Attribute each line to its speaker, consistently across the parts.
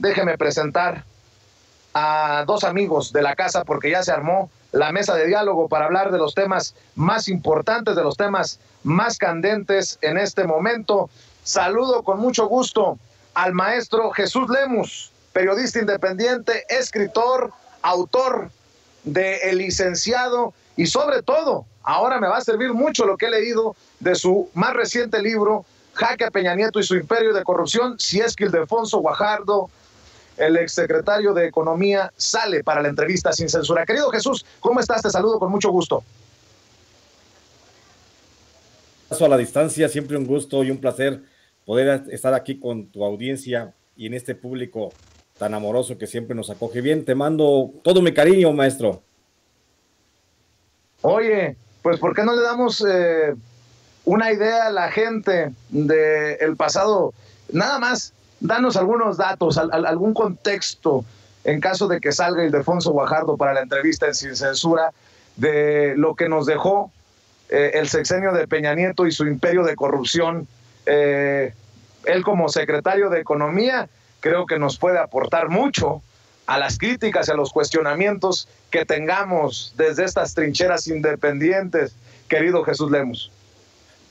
Speaker 1: déjeme presentar a dos amigos de la casa, porque ya se armó la mesa de diálogo para hablar de los temas más importantes, de los temas más candentes en este momento. Saludo con mucho gusto al maestro Jesús Lemus, periodista independiente, escritor, autor de El Licenciado, y sobre todo, ahora me va a servir mucho lo que he leído de su más reciente libro, Jaque a Peña Nieto y su imperio de corrupción, si es que Ildefonso Guajardo, el exsecretario de Economía, sale para la entrevista sin censura. Querido Jesús, ¿cómo estás? Te saludo con mucho gusto.
Speaker 2: A la distancia, siempre un gusto y un placer poder estar aquí con tu audiencia y en este público tan amoroso que siempre nos acoge bien. Te mando todo mi cariño, maestro.
Speaker 1: Oye, pues ¿por qué no le damos una idea a la gente del pasado? Nada más, danos algunos datos, algún contexto, en caso de que salga Ildefonso Guajardo para la entrevista en Sin Censura, de lo que nos dejó el sexenio de Peña Nieto y su imperio de corrupción. Él como secretario de Economía creo que nos puede aportar mucho a las críticas y a los cuestionamientos que tengamos desde estas trincheras independientes, querido Jesús Lemus.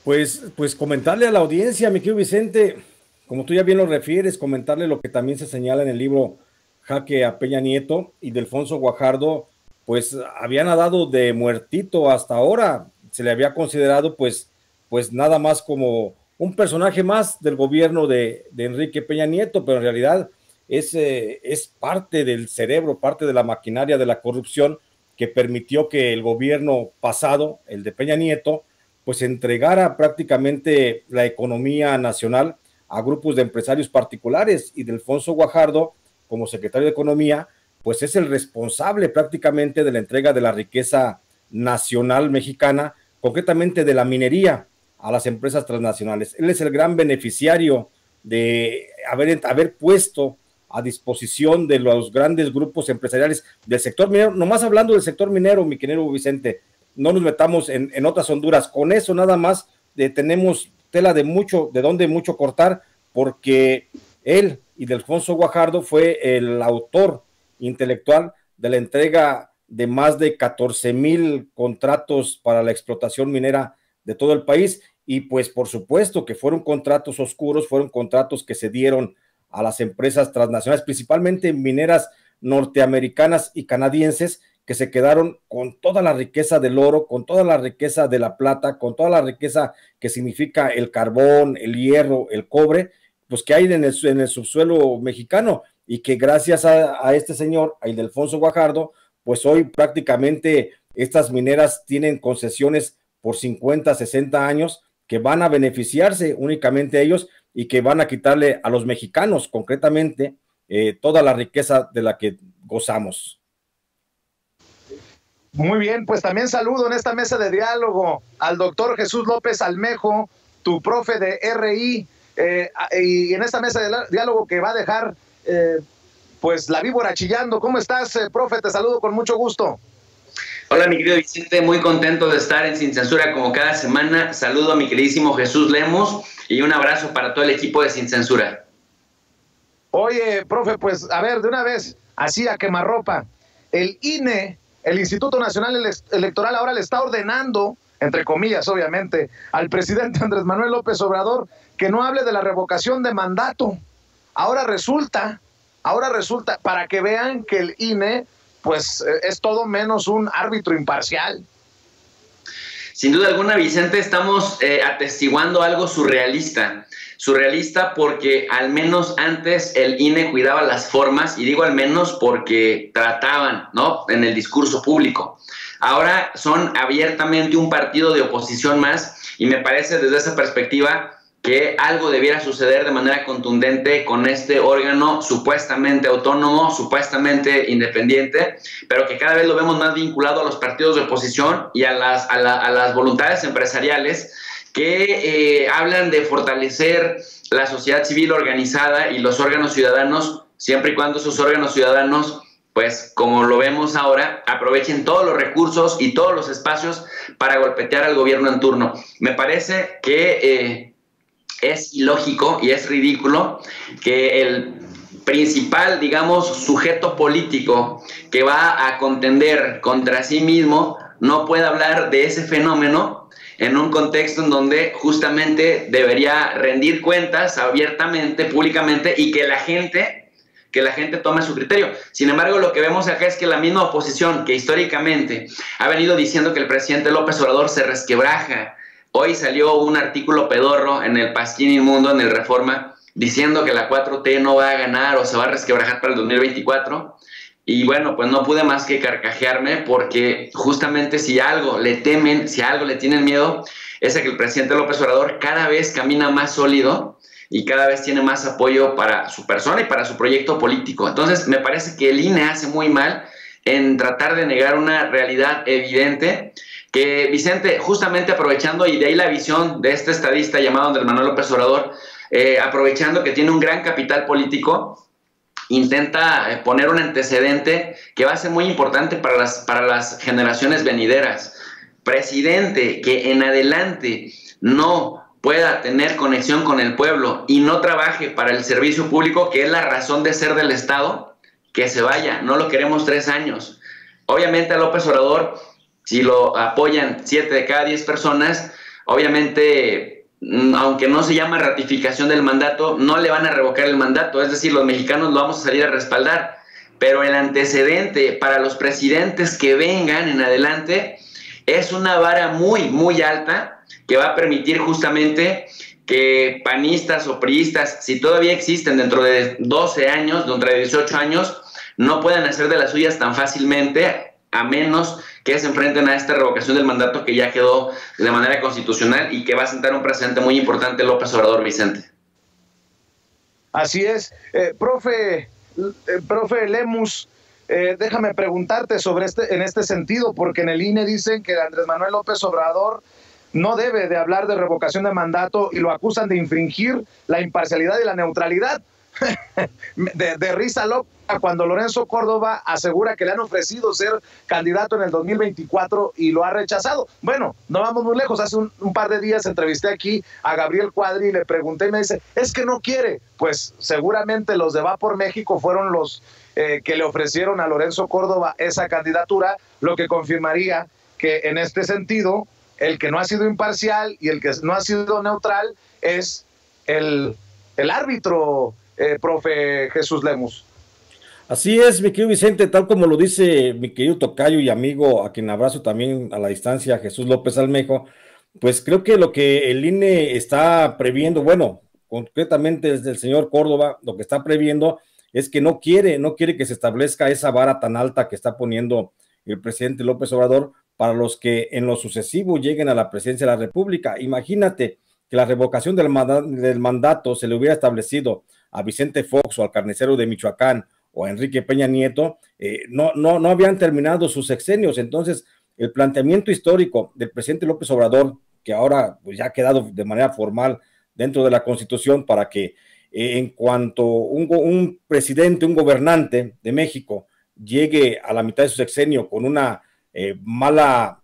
Speaker 2: Pues comentarle a la audiencia, mi querido Vicente, como tú ya bien lo refieres, comentarle lo que también se señala en el libro Jaque a Peña Nieto y Ildefonso Guajardo, pues había nadado de muertito hasta ahora. Se le había considerado pues nada más como un personaje más del gobierno de Enrique Peña Nieto, pero en realidad es parte del cerebro, parte de la maquinaria de la corrupción que permitió que el gobierno pasado, el de Peña Nieto, pues entregara prácticamente la economía nacional a grupos de empresarios particulares, y Ildefonso Guajardo, como secretario de Economía, pues es el responsable prácticamente de la entrega de la riqueza nacional mexicana, concretamente de la minería, a las empresas transnacionales. Él es el gran beneficiario de haber puesto a disposición de los grandes grupos empresariales del sector minero. Nomás hablando del sector minero, mi querido Vicente, no nos metamos en otras Honduras. Con eso nada más tenemos tela de donde mucho cortar, porque él, Ildefonso Guajardo, fue el autor intelectual de la entrega de más de 14,000 contratos para la explotación minera de todo el país, y pues por supuesto que fueron contratos oscuros, fueron contratos que se dieron a las empresas transnacionales, principalmente mineras norteamericanas y canadienses, que se quedaron con toda la riqueza del oro, con toda la riqueza de la plata, con toda la riqueza que significa el carbón, el hierro, el cobre, pues que hay en el subsuelo mexicano, y que gracias a este señor, a Ildefonso Guajardo, pues hoy prácticamente estas mineras tienen concesiones por 50, 60 años, que van a beneficiarse únicamente ellos y que van a quitarle a los mexicanos concretamente toda la riqueza de la que gozamos.
Speaker 1: Muy bien, pues también saludo en esta mesa de diálogo al doctor Jesús López Almejo, tu profe de RI, y en esta mesa de diálogo que va a dejar pues la víbora chillando. ¿Cómo estás, profe? Te saludo con mucho gusto.
Speaker 3: Hola, mi querido Vicente, muy contento de estar en Sin Censura como cada semana. Saludo a mi queridísimo Jesús Lemus y un abrazo para todo el equipo de Sin Censura.
Speaker 1: Oye, profe, pues a ver, de una vez, así a quemarropa, el INE, el Instituto Nacional Electoral, ahora le está ordenando, entre comillas obviamente, al presidente Andrés Manuel López Obrador que no hable de la revocación de mandato. Ahora resulta, para que vean que el INE pues es todo menos un árbitro imparcial.
Speaker 3: Sin duda alguna, Vicente, estamos atestiguando algo surrealista. Surrealista porque al menos antes el INE cuidaba las formas, y digo al menos porque trataban, ¿no?, en el discurso público. Ahora son abiertamente un partido de oposición más, y me parece desde esa perspectiva que algo debiera suceder de manera contundente con este órgano supuestamente autónomo, supuestamente independiente, pero que cada vez lo vemos más vinculado a los partidos de oposición y a las voluntades empresariales que hablan de fortalecer la sociedad civil organizada y los órganos ciudadanos, siempre y cuando esos órganos ciudadanos, pues como lo vemos ahora, aprovechen todos los recursos y todos los espacios para golpetear al gobierno en turno. Me parece que es ilógico y es ridículo que el principal, digamos, sujeto político que va a contender contra sí mismo no puede hablar de ese fenómeno en un contexto en donde justamente debería rendir cuentas abiertamente, públicamente, y que la gente tome su criterio. Sin embargo, lo que vemos acá es que la misma oposición que históricamente ha venido diciendo que el presidente López Obrador se resquebraja. Hoy salió un artículo pedorro en el Pasquín Inmundo, en el Reforma, diciendo que la 4T no va a ganar o se va a resquebrajar para el 2024. Y bueno, pues no pude más que carcajearme, porque justamente si algo le temen, si algo le tienen miedo, es a que el presidente López Obrador cada vez camina más sólido y cada vez tiene más apoyo para su persona y para su proyecto político. Entonces, me parece que el INE hace muy mal en tratar de negar una realidad evidente que, Vicente, justamente aprovechando, y de ahí la visión de este estadista llamado Andrés Manuel López Obrador, aprovechando que tiene un gran capital político, intenta poner un antecedente que va a ser muy importante para las generaciones venideras. Presidente que en adelante no pueda tener conexión con el pueblo y no trabaje para el servicio público, que es la razón de ser del Estado, que se vaya. No lo queremos 3 años. Obviamente a López Obrador, si lo apoyan 7 de cada 10 personas, obviamente, aunque no se llama ratificación del mandato, no le van a revocar el mandato. Es decir, los mexicanos lo vamos a salir a respaldar. Pero el antecedente para los presidentes que vengan en adelante es una vara muy, muy alta, que va a permitir justamente que panistas o priistas, si todavía existen dentro de 12 años, dentro de 18 años, no puedan hacer de las suyas tan fácilmente, a menos que se enfrenten a esta revocación del mandato que ya quedó de manera constitucional y que va a sentar un precedente muy importante López Obrador, Vicente.
Speaker 1: Así es. Profe Lemus, déjame preguntarte en este sentido, porque en el INE dicen que Andrés Manuel López Obrador no debe de hablar de revocación de mandato y lo acusan de infringir la imparcialidad y la neutralidad. de risa loca cuando Lorenzo Córdoba asegura que le han ofrecido ser candidato en el 2024 y lo ha rechazado. Bueno, no vamos muy lejos. Hace un par de días entrevisté aquí a Gabriel Cuadri y le pregunté y me dice, es que no quiere. Pues seguramente los de Va por México fueron los que le ofrecieron a Lorenzo Córdoba esa candidatura, lo que confirmaría que en este sentido el que no ha sido imparcial y el que no ha sido neutral es el árbitro, profe Jesús Lemus.
Speaker 2: Así es, mi querido Vicente, tal como lo dice mi querido tocayo y amigo, a quien abrazo también a la distancia, Jesús López Almejo, pues creo que lo que el INE está previendo, bueno, concretamente desde el señor Córdoba, lo que está previendo es que no quiere que se establezca esa vara tan alta que está poniendo el presidente López Obrador para los que en lo sucesivo lleguen a la presidencia de la República. Imagínate que la revocación del mandato se le hubiera establecido a Vicente Fox o al carnicero de Michoacán o a Enrique Peña Nieto, no habían terminado sus sexenios. Entonces, el planteamiento histórico del presidente López Obrador, que ahora pues, ya ha quedado de manera formal dentro de la Constitución, para que en cuanto un presidente, un gobernante de México llegue a la mitad de su sexenio con una mala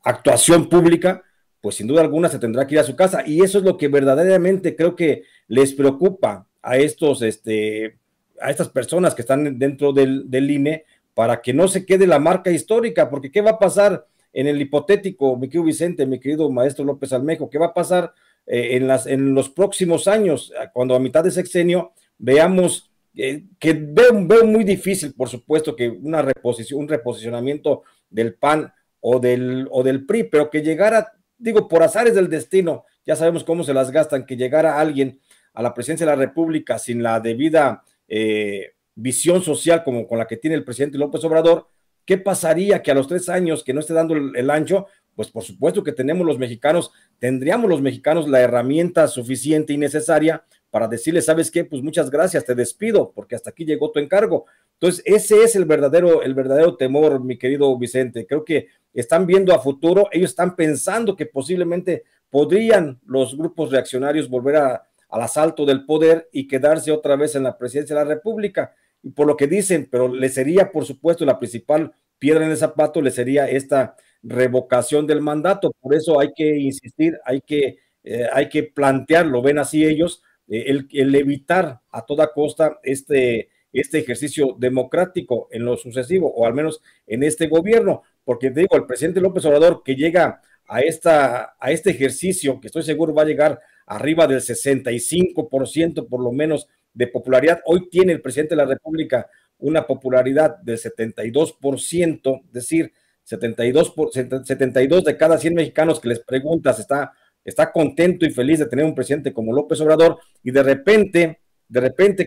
Speaker 2: actuación pública, pues sin duda alguna se tendrá que ir a su casa, y eso es lo que verdaderamente creo que les preocupa a estas personas que están dentro del INE, para que no se quede la marca histórica, porque ¿qué va a pasar en el hipotético, mi querido Vicente, mi querido maestro López Almejo? ¿Qué va a pasar en los próximos años, cuando a mitad de sexenio veamos que veo muy difícil, por supuesto, que un reposicionamiento del PAN o del PRI, pero que llegara, digo, por azares del destino, ya sabemos cómo se las gastan, que llegara alguien a la presidencia de la República sin la debida visión social como con la que tiene el presidente López Obrador? ¿Qué pasaría? Que a los 3 años que no esté dando el ancho, pues por supuesto que tendríamos los mexicanos la herramienta suficiente y necesaria para decirle, ¿sabes qué? Pues muchas gracias, te despido, porque hasta aquí llegó tu encargo. Entonces, ese es el verdadero temor, mi querido Vicente. Creo que están viendo a futuro, ellos están pensando que posiblemente podrían los grupos reaccionarios volver al asalto del poder y quedarse otra vez en la presidencia de la República. Y por lo que dicen, pero le sería, por supuesto, la principal piedra en el zapato, le sería esta revocación del mandato. Por eso hay que insistir, hay que plantearlo, ven así ellos, el evitar a toda costa este ejercicio democrático en lo sucesivo, o al menos en este gobierno, porque te digo, el presidente López Obrador que llega a este ejercicio, que estoy seguro va a llegar arriba del 65% por lo menos de popularidad. Hoy tiene el presidente de la República una popularidad del 72%, es decir, 72 de cada 100 mexicanos que les preguntas está contento y feliz de tener un presidente como López Obrador, y de repente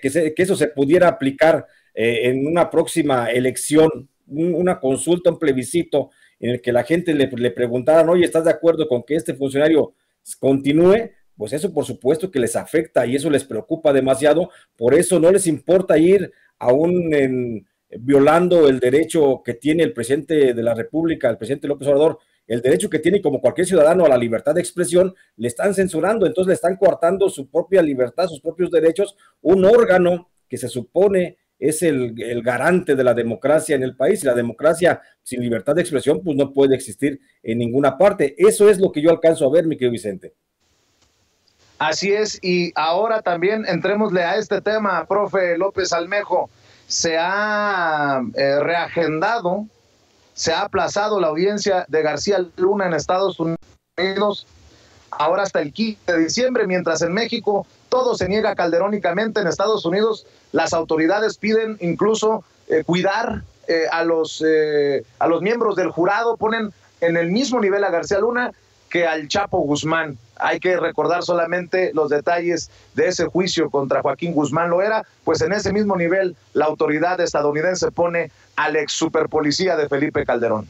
Speaker 2: que eso se pudiera aplicar en una próxima elección, una consulta, un plebiscito, en el que la gente le preguntaran, oye, ¿estás de acuerdo con que este funcionario continúe? Pues eso por supuesto que les afecta y eso les preocupa demasiado. Por eso no les importa ir aún violando el derecho que tiene el presidente de la República, el presidente López Obrador, el derecho que tiene como cualquier ciudadano a la libertad de expresión. Le están censurando, entonces le están coartando su propia libertad, sus propios derechos, un órgano que se supone es el garante de la democracia en el país, y la democracia sin libertad de expresión pues no puede existir en ninguna parte. Eso es lo que yo alcanzo a ver, mi querido Vicente.
Speaker 1: Así es, y ahora también entrémosle a este tema, profe López Almejo. Se ha reagendado, se ha aplazado la audiencia de García Luna en Estados Unidos, ahora hasta el 15 de diciembre, mientras en México todo se niega calderónicamente. En Estados Unidos las autoridades piden incluso cuidar a los miembros del jurado, ponen en el mismo nivel a García Luna que al Chapo Guzmán. Hay que recordar solamente los detalles de ese juicio contra Joaquín Guzmán Loera, pues en ese mismo nivel la autoridad estadounidense pone al ex superpolicía de Felipe Calderón.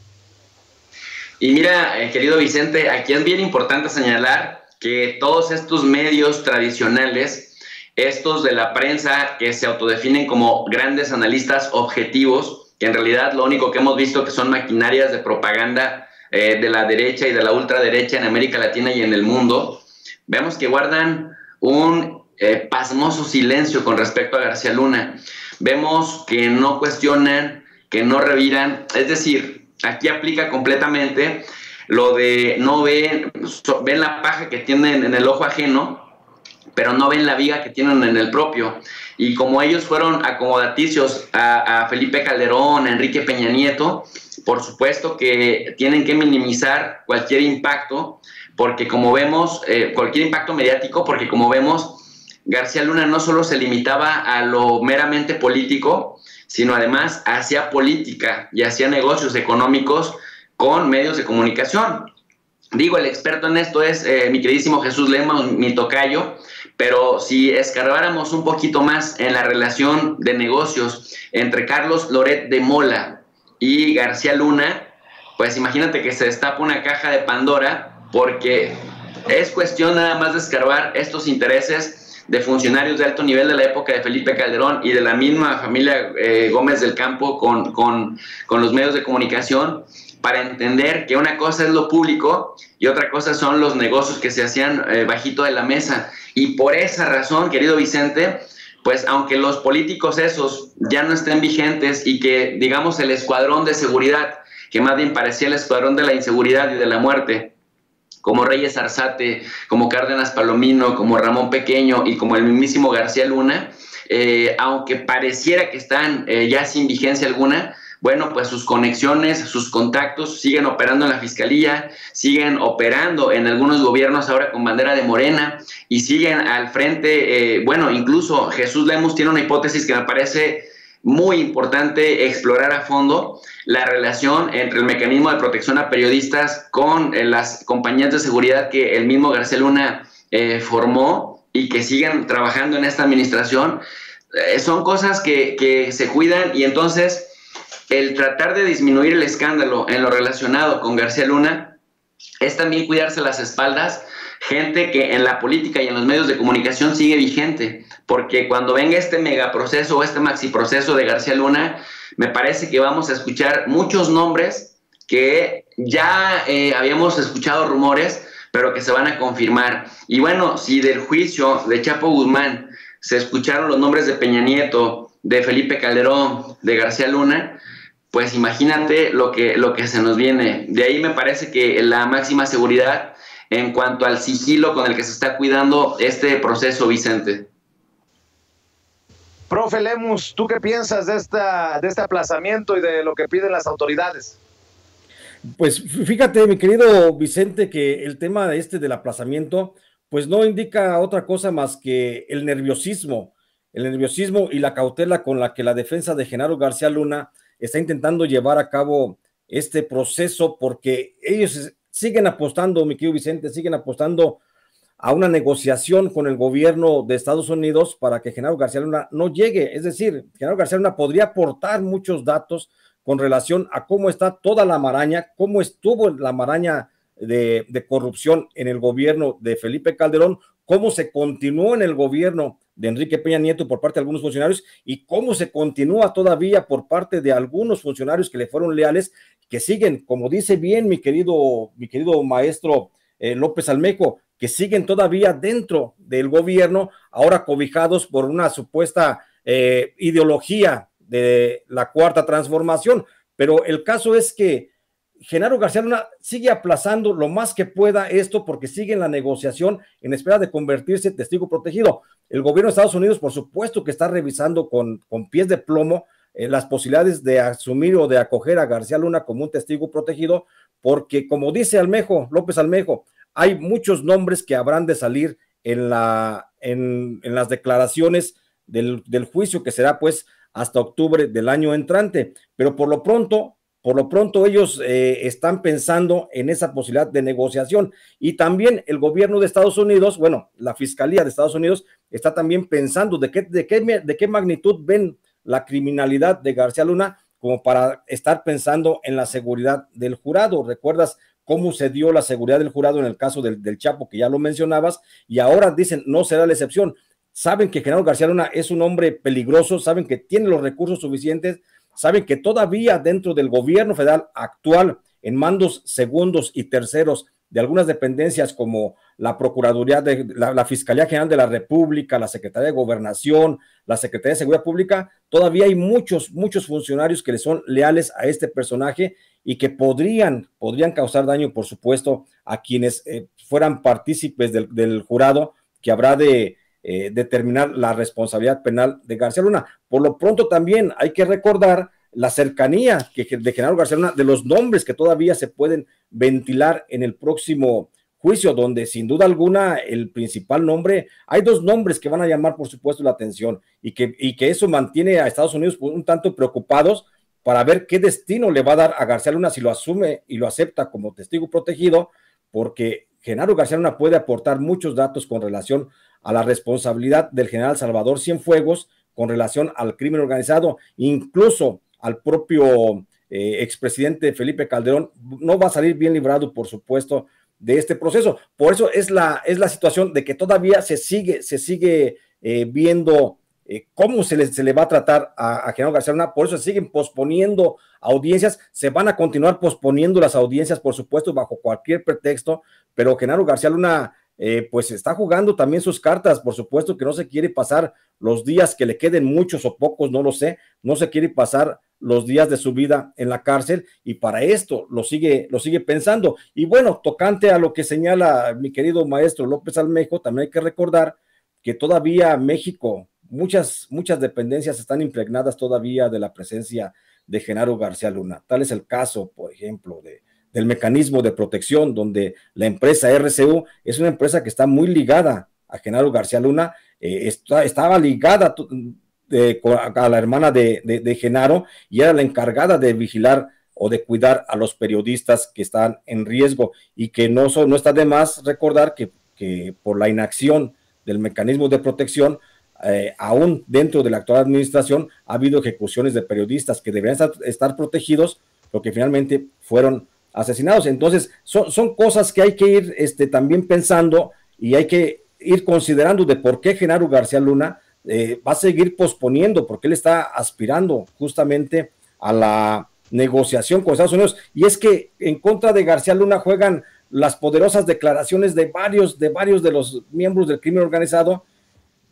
Speaker 3: Y mira, querido Vicente, aquí es bien importante señalar que todos estos medios tradicionales, estos de la prensa que se autodefinen como grandes analistas objetivos, que en realidad lo único que hemos visto que son maquinarias de propaganda de la derecha y de la ultraderecha en América Latina y en el mundo, vemos que guardan un pasmoso silencio con respecto a García Luna. Vemos que no cuestionan, que no reviran, es decir, aquí aplica completamente lo de no ven la paja que tienen en el ojo ajeno, pero no ven la viga que tienen en el propio. Y como ellos fueron acomodaticios a Felipe Calderón, a Enrique Peña Nieto, por supuesto que tienen que minimizar cualquier impacto, porque como vemos, cualquier impacto mediático, porque como vemos, García Luna no solo se limitaba a lo meramente político, sino además hacía política y hacía negocios económicos con medios de comunicación. Digo, el experto en esto es mi queridísimo Jesús Lemos, mi tocayo, pero si escarbáramos un poquito más en la relación de negocios entre Carlos Loret de Mola y García Luna, pues imagínate que se destapa una caja de Pandora, porque es cuestión nada más de escarbar estos intereses de funcionarios de alto nivel de la época de Felipe Calderón y de la misma familia Gómez del Campo con los medios de comunicación, para entender que una cosa es lo público y otra cosa son los negocios que se hacían bajito de la mesa. Y por esa razón, querido Vicente, pues aunque los políticos esos ya no estén vigentes y que, digamos, el escuadrón de seguridad, que más bien parecía el escuadrón de la inseguridad y de la muerte, como Reyes Arzate, como Cárdenas Palomino, como Ramón Pequeño y como el mismísimo García Luna, aunque pareciera que están ya sin vigencia alguna, bueno, pues sus conexiones, sus contactos siguen operando en la Fiscalía, siguen operando en algunos gobiernos ahora con bandera de Morena y siguen al frente. Bueno, incluso Jesús Lemos tiene una hipótesis que me parece muy importante explorar a fondo: la relación entre el mecanismo de protección a periodistas con las compañías de seguridad que el mismo García Luna formó y que siguen trabajando en esta administración. Son cosas que se cuidan, y entonces el tratar de disminuir el escándalo en lo relacionado con García Luna es también cuidarse las espaldas, gente que en la política y en los medios de comunicación sigue vigente, porque cuando venga este megaproceso o este maxiproceso de García Luna, me parece que vamos a escuchar muchos nombres que ya habíamos escuchado rumores, pero que se van a confirmar. Y bueno, si del juicio de Chapo Guzmán se escucharon los nombres de Peña Nieto, de Felipe Calderón, de García Luna, pues imagínate lo que se nos viene. De ahí me parece que la máxima seguridad en cuanto al sigilo con el que se está cuidando este proceso, Vicente.
Speaker 1: Profe Lemus, ¿tú qué piensas de este aplazamiento y de lo que piden las autoridades?
Speaker 2: Pues fíjate, mi querido Vicente, que el tema del aplazamiento, pues no indica otra cosa más que el nerviosismo y la cautela con la que la defensa de Genaro García Luna está intentando llevar a cabo este proceso, porque ellos siguen apostando, mi querido Vicente, siguen apostando a una negociación con el gobierno de Estados Unidos para que Genaro García Luna no llegue. Es decir, Genaro García Luna podría aportar muchos datos con relación a cómo está toda la maraña, cómo estuvo la maraña de corrupción en el gobierno de Felipe Calderón, cómo se continuó en el gobierno de Enrique Peña Nieto por parte de algunos funcionarios y cómo se continúa todavía por parte de algunos funcionarios que le fueron leales, que siguen, como dice bien mi querido maestro López Almejo, que siguen todavía dentro del gobierno, ahora cobijados por una supuesta ideología de la Cuarta Transformación. Pero el caso es que Genaro García Luna sigue aplazando lo más que pueda esto porque sigue en la negociación en espera de convertirse en testigo protegido. El gobierno de Estados Unidos, por supuesto, que está revisando con pies de plomo las posibilidades de asumir o de acoger a García Luna como un testigo protegido, porque como dice López Almejo, hay muchos nombres que habrán de salir en las declaraciones del juicio que será pues hasta octubre del año entrante, pero por lo pronto ellos están pensando en esa posibilidad de negociación, y también el gobierno de Estados Unidos, bueno, la Fiscalía de Estados Unidos está también pensando de qué magnitud ven la criminalidad de García Luna como para estar pensando en la seguridad del jurado. ¿Recuerdas cómo se dio la seguridad del jurado en el caso del Chapo, que ya lo mencionabas? Y ahora dicen, no será la excepción. Saben que Genaro García Luna es un hombre peligroso, saben que tiene los recursos suficientes, saben que todavía dentro del gobierno federal actual, en mandos segundos y terceros de algunas dependencias como la Procuraduría de la Fiscalía General de la República, la Secretaría de Gobernación, la Secretaría de Seguridad Pública, todavía hay muchos funcionarios que le son leales a este personaje y que podrían causar daño, por supuesto, a quienes fueran partícipes del jurado que habrá de determinar la responsabilidad penal de García Luna. Por lo pronto también hay que recordar la cercanía de Genaro García Luna, de los nombres que todavía se pueden ventilar en el próximo juicio, donde sin duda alguna el principal nombre, hay dos nombres que van a llamar por supuesto la atención y que eso mantiene a Estados Unidos un tanto preocupados para ver qué destino le va a dar a García Luna si lo asume y lo acepta como testigo protegido, porque Genaro García Luna puede aportar muchos datos con relación a la responsabilidad del general Salvador Cienfuegos, con relación al crimen organizado, incluso al propio expresidente Felipe Calderón. No va a salir bien librado, por supuesto, de este proceso. Por eso es la situación de que todavía se sigue viendo cómo se le va a tratar a Genaro García Luna. Por eso se siguen posponiendo audiencias, se van a continuar posponiendo las audiencias, por supuesto, bajo cualquier pretexto, pero Genaro García Luna pues está jugando también sus cartas. Por supuesto que no se quiere pasar los días, que le queden muchos o pocos, no lo sé, no se quiere pasar los días de su vida en la cárcel, y para esto lo sigue pensando. Y bueno, tocante a lo que señala mi querido maestro López Almejo, también hay que recordar que todavía México, muchas dependencias están impregnadas todavía de la presencia de Genaro García Luna. Tal es el caso, por ejemplo, del mecanismo de protección, donde la empresa RCU es una empresa que está muy ligada a Genaro García Luna, estaba ligada a la hermana de Genaro, y era la encargada de vigilar o de cuidar a los periodistas que están en riesgo, y que no está de más recordar que por la inacción del mecanismo de protección, aún dentro de la actual administración ha habido ejecuciones de periodistas que deberían estar protegidos, pero que finalmente fueron asesinados. Entonces son cosas que hay que ir también pensando, y hay que ir considerando de por qué Genaro García Luna va a seguir posponiendo, porque él está aspirando justamente a la negociación con Estados Unidos. Y es que en contra de García Luna juegan las poderosas declaraciones de varios de los miembros del crimen organizado,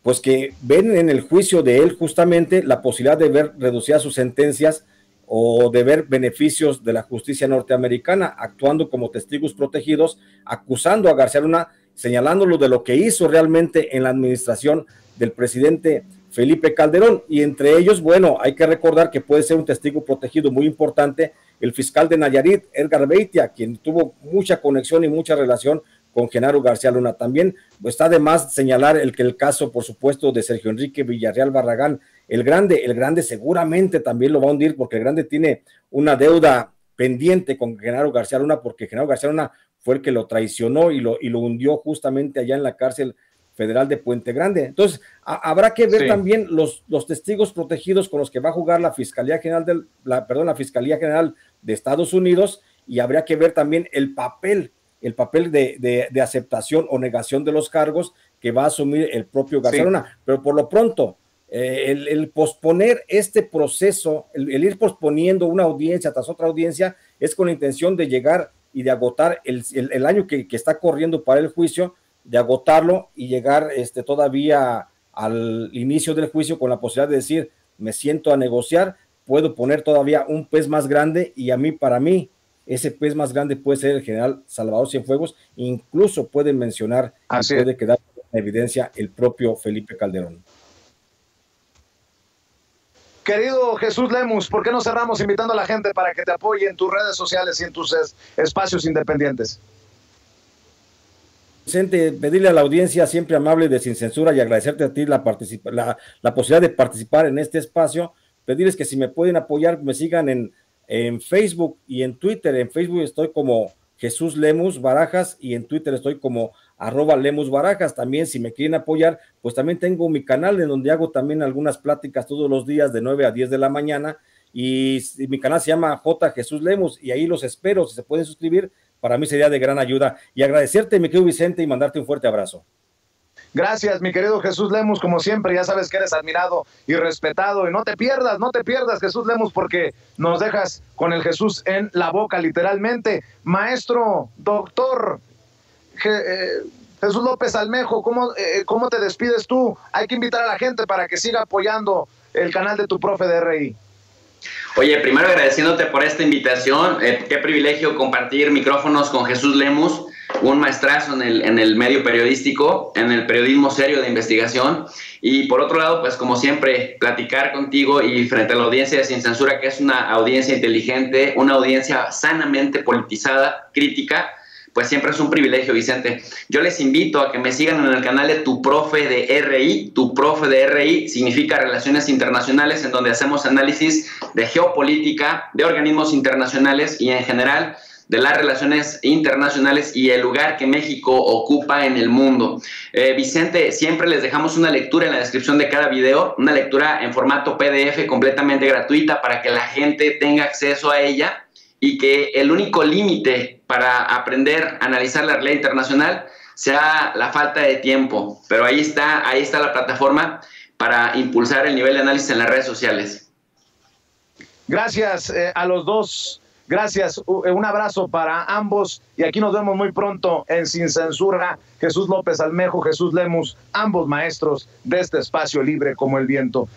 Speaker 2: pues que ven en el juicio de él justamente la posibilidad de ver reducidas sus sentencias o de ver beneficios de la justicia norteamericana, actuando como testigos protegidos, acusando a García Luna, señalándolo de lo que hizo realmente en la administración del presidente Felipe Calderón. Y entre ellos, bueno, hay que recordar que puede ser un testigo protegido muy importante el fiscal de Nayarit, Edgar Beitia, quien tuvo mucha conexión y mucha relación con Genaro García Luna. También pues, está de más señalar el caso, por supuesto, de Sergio Enrique Villarreal Barragán. El grande seguramente también lo va a hundir, porque el grande tiene una deuda pendiente con Genaro García Luna, porque Genaro García Luna fue el que lo traicionó y lo hundió justamente allá en la cárcel federal de Puente Grande. Entonces, habrá que ver también los testigos protegidos con los que va a jugar la Fiscalía General la Fiscalía General de Estados Unidos, y habría que ver también el papel de aceptación o negación de los cargos que va a asumir el propio García Luna. Pero por lo pronto, el posponer este proceso, el ir posponiendo una audiencia tras otra audiencia, es con la intención de llegar y de agotar el año que está corriendo para el juicio, de agotarlo y llegar todavía al inicio del juicio con la posibilidad de decir, me siento a negociar, puedo poner todavía un pez más grande, y para mí, ese pez más grande puede ser el general Salvador Cienfuegos, incluso pueden mencionar, puede quedar en evidencia el propio Felipe Calderón.
Speaker 1: Querido Jesús Lemus, ¿por qué no cerramos invitando a la gente para que te apoye en tus redes sociales y en tus espacios independientes?
Speaker 2: Vicente, pedirle a la audiencia siempre amable de Sin Censura y agradecerte a ti la posibilidad de participar en este espacio, pedirles que si me pueden apoyar, me sigan en Facebook y en Twitter. En Facebook estoy como Jesús Lemus Barajas y en Twitter estoy como @Lemus Barajas. También si me quieren apoyar, pues también tengo mi canal en donde hago también algunas pláticas todos los días de 9 a 10 de la mañana, y mi canal se llama J. Jesús Lemus, y ahí los espero. Si se pueden suscribir, para mí sería de gran ayuda. Y agradecerte, mi querido Vicente, y mandarte un fuerte abrazo.
Speaker 1: Gracias, mi querido Jesús Lemus, como siempre, ya sabes que eres admirado y respetado, y no te pierdas, Jesús Lemus, porque nos dejas con el Jesús en la boca, literalmente. Maestro, doctor Jesús López Almejo, ¿cómo te despides tú? Hay que invitar a la gente para que siga apoyando el canal de tu profe de RI.
Speaker 3: Oye, primero agradeciéndote por esta invitación, qué privilegio compartir micrófonos con Jesús Lemus, un maestrazo en el medio periodístico, en el periodismo serio de investigación, y por otro lado, pues como siempre, platicar contigo y frente a la audiencia de Sin Censura, que es una audiencia inteligente, una audiencia sanamente politizada, crítica, pues siempre es un privilegio, Vicente. Yo les invito a que me sigan en el canal de Tu Profe de RI. Tu Profe de RI significa Relaciones Internacionales, en donde hacemos análisis de geopolítica, de organismos internacionales y en general de las relaciones internacionales y el lugar que México ocupa en el mundo. Vicente, siempre les dejamos una lectura en la descripción de cada video, una lectura en formato PDF completamente gratuita para que la gente tenga acceso a ella, y que el único límite para aprender a analizar la realidad internacional sea la falta de tiempo. Pero ahí está la plataforma para impulsar el nivel de análisis en las redes sociales.
Speaker 1: Gracias a los dos. Gracias, un abrazo para ambos, y aquí nos vemos muy pronto en Sin Censura. Jesús López Almejo, Jesús Lemus, ambos maestros de este espacio libre como el viento.